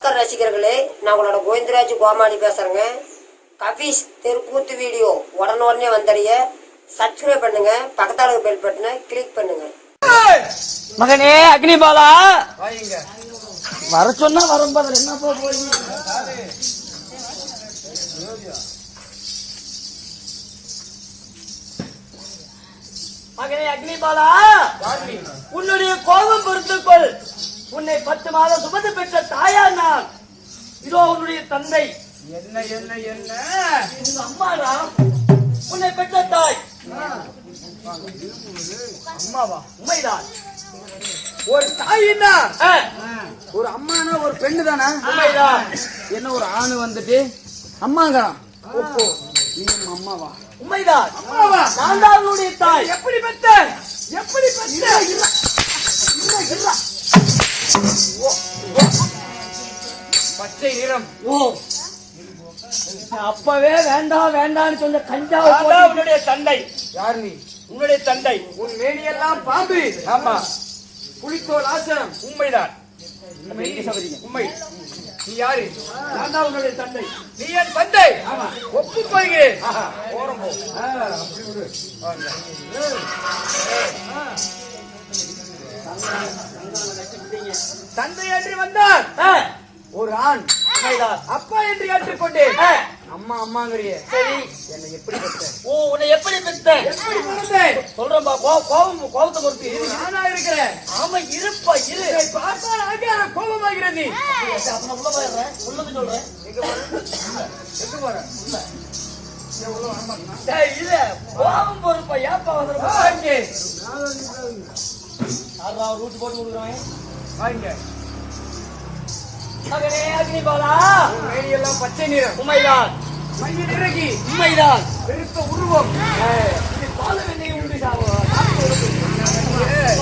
ரசிகர்களே, நான் உங்களோட கோவிந்தராஜ் கோமாளி பேசுறேங்க. கபீஸ் தெருக்கூத்து வீடியோ உடனே வந்தடைய சப்ஸ்கிரைப் பண்ணுங்க, பக்கத்தால பெல் பட்டனை கிளிக் பண்ணுங்க. மகனே அக்னிபாலா வர சொன்னா வரும்போது என்ன போறீங்க? மகனே அக்னிபாலா, உன்னுடைய கோபம் பொறுத்துக்கொள். உன்னை 10 மாதம் சுமந்து பெற்ற தாயார் நான். இதோ உன்னுடைய தந்தை. என்ன என்ன என்ன உங்க அம்மாடா, உன்னை பெற்ற தாய். அம்மாவா? உண்மைதான். ஒரு தாயின்னா ஒரு அம்மானா ஒரு பெண்ணு தானே? உண்மைதான். என்ன ஒரு ஆணு வந்துட்டு அம்மாங்கிறான். ஓப்போ நீ அம்மாவா? உண்மைதான். அம்மாவா? நான் தான் உன்னுடைய தாய். எப்படி பெத்த? எப்படி பெத்த? பச்சை நிறம். ஓ, அப்பவே வேண்டாம் வேண்டாம்னு சொன்ன கஞ்சா உன்னுடைய தந்தை. யார் நீ? உன்னுடைய தந்தை. உன் மேனியெல்லாம் பாம்பு. ஆமா, புலித்தோல் ஆசனம். உண்மைதான். உண்மை. நீ யாரு? நான் தான் உன்னுடைய தந்தை. நீ என் தந்தை. ஒப்புக் கொள்கிறேன். ஓரம் போ. தந்தை என்று வந்தார் ஒரு ஆண். அப்பா என்று ஏற்றுக்கொண்டேன். அம்மா அம்மாங்கிறிய. சரி, என்னை எப்படி பெற்ற? ஓ, உன்னை எப்படி பெத்த? எப்படி பிறந்தேன்? சொல்றேன்பா, கோபத்தை பொறுத்து. நானா இருக்கிறேன். ஆமா, இருப்பா இரு. பார்த்தா கோபமாகிறது. நீ அப்புறம் உள்ள போயிடுறேன். உள்ளது சொல்றேன். எங்க போற? இரு, கோபம் பொறுப்பா. ஏப்பா வந்துருப்பா? ரூட் போட்டு கொடுக்குறேன். வாங்க. மகனே அக்னிபாலா, மேனியெல்லாம் பச்சை நிறம். உண்மைதான். மஞ்சள் இறங்கி உண்மைதான். பெருத்த உருவம். பாலு வெண்ணெய் உண்டு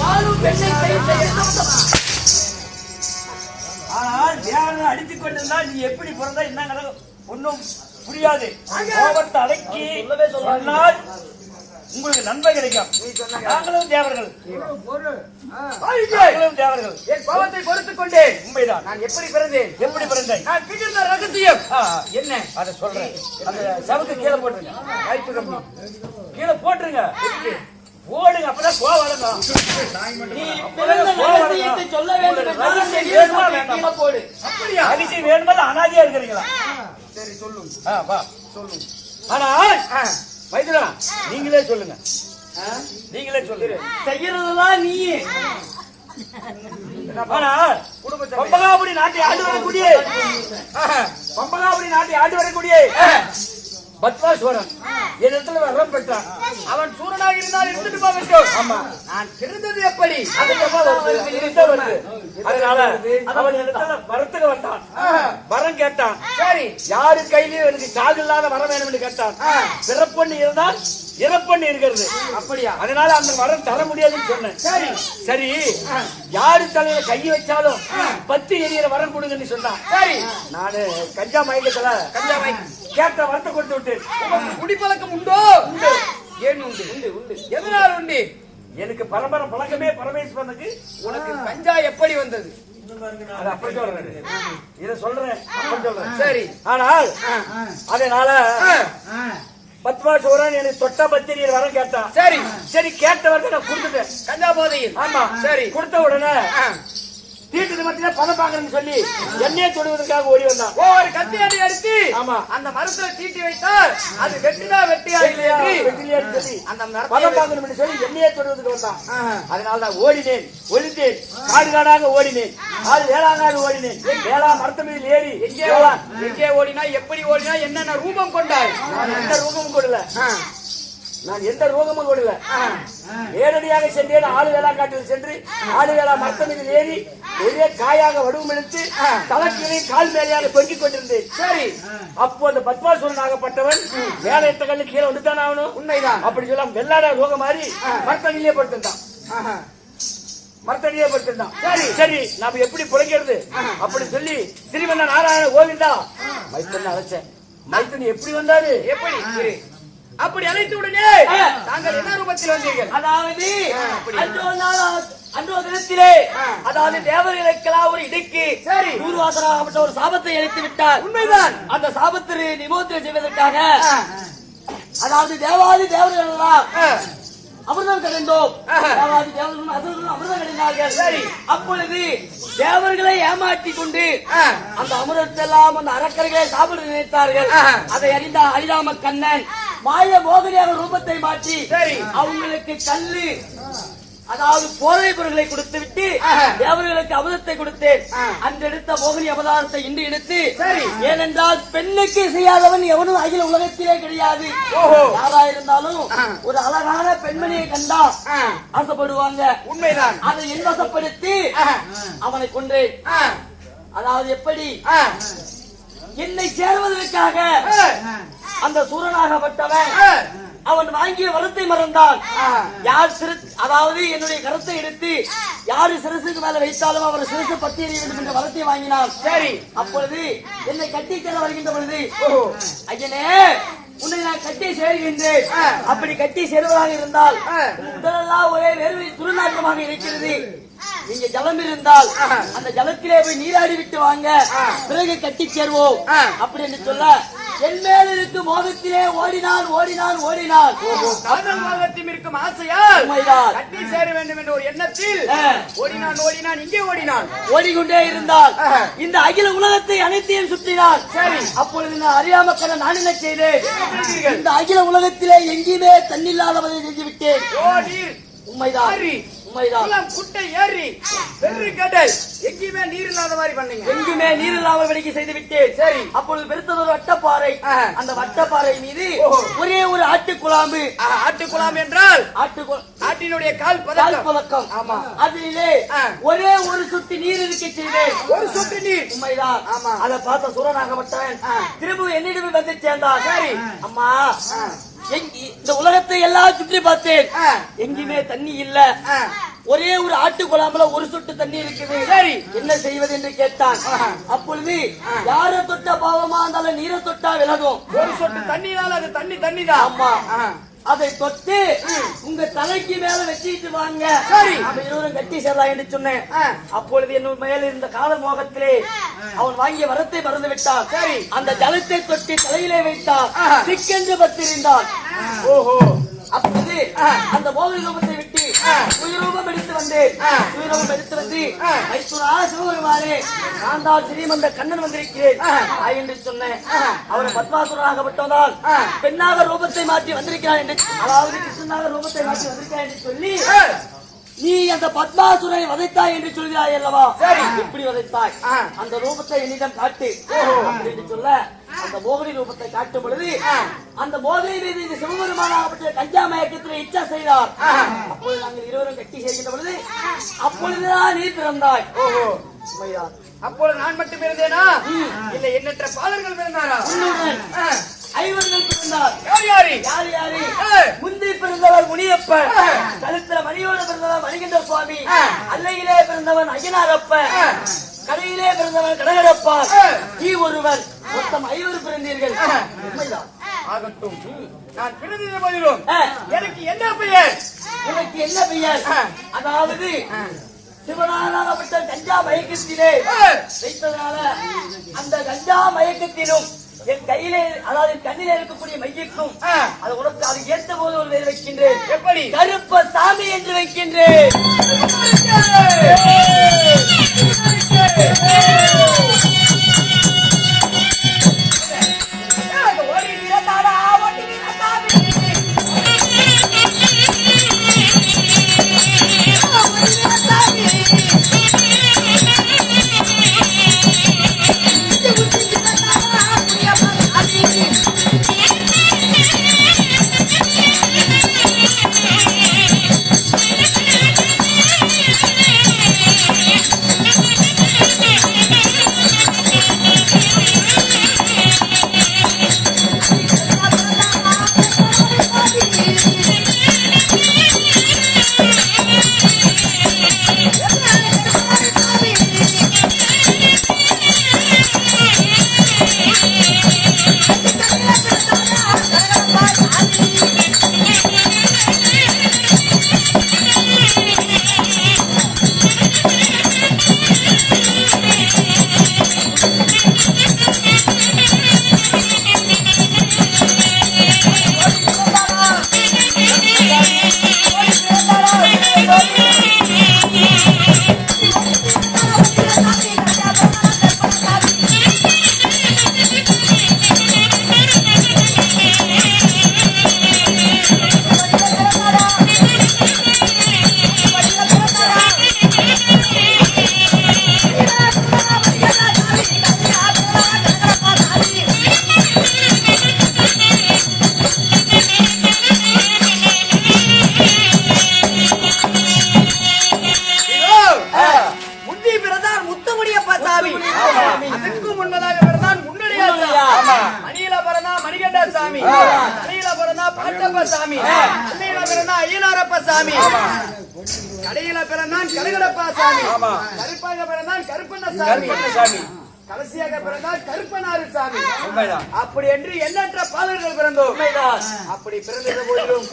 பாலும் வெண்ணெய். ஆனால் தியானம் அடித்துக் கொண்டிருந்தால் நீ எப்படி பிறந்தா என்ன ஒன்னும் புரியாது. கோபத்தை அடக்கி சொன்னால் உங்களுக்கு நன்மை கிடைக்கும். நாங்களும் தேவர்கள். தேவர்கள். என் கோபத்தை பொறுத்துக் கொண்டேன். உண்மைதான். நான் எப்படி பிறந்தேன்? எப்படி பிறந்தேன்? நான் பிடித்த ரகசியம் என்ன? அதை சொல்றேன். அந்த சவுக்கு கீழே போட்டுருங்க. வாய்ப்பு கம்மி. கீழே போட்டுருங்க. ஓடுங்க, அப்பதான் கோவம். நீ பிறந்த ரகசியத்தை சொல்ல வேண்டும் என்றால் கீழே போடு. அப்படியா? அதிசயம் வேணுமா? அனாதியா இருக்கிறீங்களா? சரி சொல்லு. வா சொல்லு. ஆனால் மைதிலா, நீங்களே சொல்லுங்க. நீங்களே சொல்லுங்க. செய்யறதுதான் நீ. பம்பகாபுரி நாட்டை ஆண்டு வரக்கூடிய பத்மாசுவரன் என்னிடத்துல வரம் பெற்றான். அவன் சூரனாக இருந்தால் இருந்துட்டு போகட்டும். ஆமா, நான் பிறந்தது எப்படி? அதனால அவன் இடத்துல வரத்துக்கு வந்தான். வரம் கேட்டான். சரி, யாரு கையிலயும் எனக்கு சாகு இல்லாத வரம் வேணும் என்று கேட்டான். பிறப்பண்ணி இருந்தால் இறப்பண்ணி இருக்கிறது. அப்படியா? அதனால அந்த வரம் தர முடியாதுன்னு சொன்னேன். சரி சரி, யாரு தலையில கை வச்சாலும் 10 எரியற வரம் கொடுங்கன்னு சொன்னான். சரி, நானு கஞ்சா மயக்கத்துல கேட்ட வரத்தை கொடுத்து விட்டேன். குடிப்பழக்கம் உண்டோ? உண்டு. ஏன் உண்டு? உண்டு உண்டு. எதனால் உண்டு? எனக்கு பரம்பரை பழக்கமே பரமேஸ்வரனுக்கு. உனக்கு கஞ்சா எப்படி வந்தது? அது அப்படி சொல்றேன். இத சொல்றேன், அப்படி சொல்றேன். சரி, ஆனால் அதனால பத்மாசுவரன் எனக்கு தொட்ட பத்திரியில் வரம் கேட்டான். சரி சரி, கேட்ட வரத்தை நான் கொடுத்துட்டேன். கஞ்சா போதையில். ஆமா, சரி. கொடுத்த உடனே தீட்டு மத்தியில பணம் பாக்குறேன்னு சொல்லி என்னையே தொடுவதற்காக ஓடி வந்தான். ஒரு கத்தியாடி அடித்து ஆமா அந்த மரத்துல தீட்டி வைத்தால் அது வெட்டினா வெட்டியா சொல்லி அந்த பணம் பாக்கணும் சொல்லி என்னையே தொடுவதற்கு வந்தான். அதனால நான் ஓடினேன், ஒளிந்தேன், காடு காடாக ஓடினேன், ஆள் வேளாங்காடு ஓடினேன். வேளா மரத்த மீதில் ஏறி எங்கே ஓடினா, எப்படி ஓடினா, என்னென்ன ரூபம் கொண்டாய்? எந்த ரூபமும் கொடுல. நான் எந்த ரோகமும் கொடுல. நேரடியாக சென்றேன். ஆளு வேளா காட்டில் சென்று ஆளு வேளா மரத்த மீதில் ஏறி ஒரே காயாக வடிவம் எடுத்து தலைக்கீழே கால் மேலையாக தொங்கிக் கொண்டிருந்தேன். சரி, அப்போ அந்த பத்மாசுரன் ஆகப்பட்டவன் வேலை எட்ட கல்லு கீழே வந்துட்டான். ஆகணும். உண்மைதான். அப்படி சொல்ல வெள்ளாட ரோகம் மாதிரி மரத்தடியிலே படுத்துட்டான். மரத்தடியே படுத்துட்டான். சரி சரி, நாம எப்படி புழைக்கிறது அப்படி சொல்லி திருமண நாராயண கோவிந்தா மைத்தன் அழைச்சேன். மைத்தன் எப்படி வந்தாரு? எப்படி? அப்படி அழைத்த உடனே தாங்கள் என்ன ரூபத்தில் வந்தீர்கள்? அதாவது அன்றொரு தினத்திலே அதாவது தேவர்களுக்கெல்லாம் ஒரு இடுக்கு சரி தூர்வாசனாகப்பட்ட ஒரு சாபத்தை அளித்து விட்டார். உண்மைதான். அந்த சாபத்தை நிமோத்திரம் செய்வதற்காக அதாவது தேவாதி தேவர்கள் எல்லாம் அமிர்தம் கடைந்தோம். தேவாதி தேவர்களும் அசுரர்களும் அமிர்தம் கடைந்தார்கள். சரி அப்பொழுது தேவர்களை ஏமாற்றி கொண்டு அந்த அமிர்தத்தை எல்லாம் அந்த அரக்கர்களை சாப்பிட நினைத்தார்கள். அதை அறிந்த ஹரிராம கண்ணன் மாய மோகினியாக ரூபத்தை மாற்றி அவங்களுக்கு கல்லு அதாவது போதை பொருட்களை கொடுத்து விட்டு தேவர்களுக்கு அமிர்தத்தை கொடுத்தேன். அந்த எடுத்த மோகினி அவதாரத்தை இன்று எடுத்து ஏனென்றால் பெண்ணுக்கு செய்யாதவன் எவனும் அகில உலகத்திலே கிடையாது. யாரா இருந்தாலும் ஒரு அழகான பெண்மணியை கண்டா ஆசைப்படுவாங்க. உண்மைதான். அதை என்வசப்படுத்தி அவனை கொன்றேன். அதாவது எப்படி என்னை சேர்வதற்காக அந்த சூரனாகப்பட்டவன் அவன் வாங்கிய வரத்தை மறந்தான். யார் அதாவது என்னுடைய கருத்தை எடுத்து யாரு சிறுசுக்கு மேல வைத்தாலும் அவர் சிறுசு பத்தி எறிய வேண்டும் என்ற வரத்தை வாங்கினான். சரி அப்பொழுது என்னை கட்டி செல்ல வருகின்ற பொழுது ஐயனே உன்னை நான் கட்டி சேர்கின்றேன். அப்படி கட்டி சேர்வதாக இருந்தால் உடலெல்லாம் ஒரே வேர்வை துர்நாற்றமாக இருக்கிறது. நீங்க ஜலம் இருந்தால் அந்த ஜலத்திலே போய் நீராடி விட்டு வாங்க, பிறகு கட்டி சேர்வோம் அப்படி என்று சொல்ல என் மேல் இருக்கும் மோகத்திலே ஓடினான் ஓடினான் ஓடினான். காதல் மோகத்தில் இருக்கும் ஆசையால் கட்டி சேர வேண்டும் என்ற ஒரு எண்ணத்தில் ஓடினான் ஓடினான் இங்கே ஓடினான். ஓடிக்கொண்டே இருந்தால் இந்த அகில உலகத்தை அனைத்தையும் சுற்றினான். சரி அப்பொழுது நான் அறியாம கண்ண நான் என்ன செய்தேன்? இந்த அகில உலகத்திலே எங்கேயுமே தண்ணில்லாதவதை செஞ்சுவிட்டேன். உண்மைதான் உண்மைதான். குட்டை ஏறி வெற்றி கடல் எங்கேயுமே நீர் இல்லாத மாதிரி பண்ணீங்க. எங்கேயுமே நீர் இல்லாத வழிக்கு செய்து விட்டேன். சரி அப்பொழுது பெருத்தது ஒரு வட்டப்பாறை. அந்த வட்டப்பாறை மீது ஒரே ஒரு ஆட்டுக்குழாம்பு. ஆட்டுக்குழாம்பு என்றால் ஆட்டினுடைய கால் பதக்கம். ஆமா அதிலே ஒரே ஒரு சொட்டு நீர் இருக்க செய்தேன். ஒரு சொட்டு நீர். உண்மைதான். ஆமா அதை பார்த்த சூரனாகப்பட்டவன் திரும்ப என்னிடம் வந்து சேர்ந்தான். சரி அம்மா இந்த உலகத்தை எல்லாம் சுற்றி பார்த்தேன், எங்கேயுமே தண்ணி இல்ல. ஒரே ஒரு ஆட்டுக்குழாம்புல ஒரு சொட்டு தண்ணி இருக்குது. சரி என்ன செய்வது என்று கேட்டான். அப்பொழுது யார தொட்ட பாவமா இருந்தாலும் நீரை தொட்டா விலகும். ஒரு சொட்டு தண்ணினால அது தண்ணி தான். ஆமா அதை தொட்டு உங்க தலைக்கு மேல வச்சுட்டு வாங்க. சரி அப்ப இருவரும் கட்டி சேரலாம் என்று சொன்னேன். அப்பொழுது என் மேல இருந்த காதல் மோகத்திலே அவன் வாங்கிய வரத்தை மறந்து விட்டான். சரி அந்த ஜலத்தை தொட்டி தலையிலே வைத்தான். திக்கென்று பத்திருந்தான். ஓஹோ அப்பொழுது அந்த மோகன ரூபத்தை விட்டு உயிரூபம் எடுத்து வந்தேன். உயிரூபம் எடுத்து வந்து மைசூரா சிவபெருமானே நான் தான் ஸ்ரீமந்த கண்ணன் வந்திருக்கிறேன் என்று சொன்னேன். அவர் பத்மாசுரனாகப்பட்டதால் பெண்ணாக ரூபத்தை மாற்றி வந்திருக்கிறான் என்று, அதாவது கிருஷ்ணனாக ரூபத்தை மாற்றி வந்திருக்கிறான் என்று சொல்லி நீ அந்த பத்மாசுரை வதைத்தாய் என்று சொல்கிறாய் அல்லவா? எப்படி வதைத்தாய்? அந்த ரூபத்தை என்னிடம் காட்டு என்று சொல்ல அந்த மோகினி ரூபத்தை காட்டும் பொழுது அந்த மோகினி மீது இந்த சிவபெருமானாகப்பட்ட கஞ்சா மயக்கத்தில் இச்சா செய்தார். அப்பொழுது நாங்கள் இருவரும் கட்டி செய்கின்ற பொழுது அப்பொழுதுதான் நீ பிறந்தாய். அப்பொழுது நான் மட்டும் பிறந்தேனா? இல்லை எண்ணற்ற பாலர்கள் பிறந்தாரா? ஐவர்கள் பிறந்தார். யார் யாரு? முந்தி பிறந்தவர் முனியப்பன், கழுத்துல மணியோடு பிறந்தவர் மணிகண்ட சுவாமி, அல்லையிலே பிறந்தவன் அய்யனாரப்பன், கடையிலே பிறந்தவன் கடகடப்பார், நீ ஒருவன். மொத்தம் ஐவர் பிறந்தீர்கள். உண்மைதான். ஆகட்டும் நான் பிறந்த போதிலும் எனக்கு என்ன பெயர்? எனக்கு என்ன பெயர்? அதாவது சிவனாகப்பட்ட கஞ்சா மயக்கத்திலே வைத்ததனால அந்த கஞ்சா மயக்கத்திலும் என் கையிலே அதாவது கண்ணிலே இருக்கக்கூடிய மையக்கும் அது உனக்கு அது ஏற்ற போது ஒரு பேர் வைக்கின்றேன். எப்படி? கருப்ப சாமி என்று வைக்கின்றேன். சாமி, கடையில பிறந்தா பாட்டப்ப சாமி, பிள்ளையில பிறந்தா ஐயனாரப்ப சாமி, கடையில பிறந்தான் கருகடப்பா சாமி, கருப்பாக பிறந்தான் கருப்பண்ண சாமி, கடைசியாக பிறந்தால் கருப்பனாறு சாமி. அப்படி என்று எண்ணற்ற பாடல்கள் பிறந்தோம். அப்படி பிறந்த போதிலும்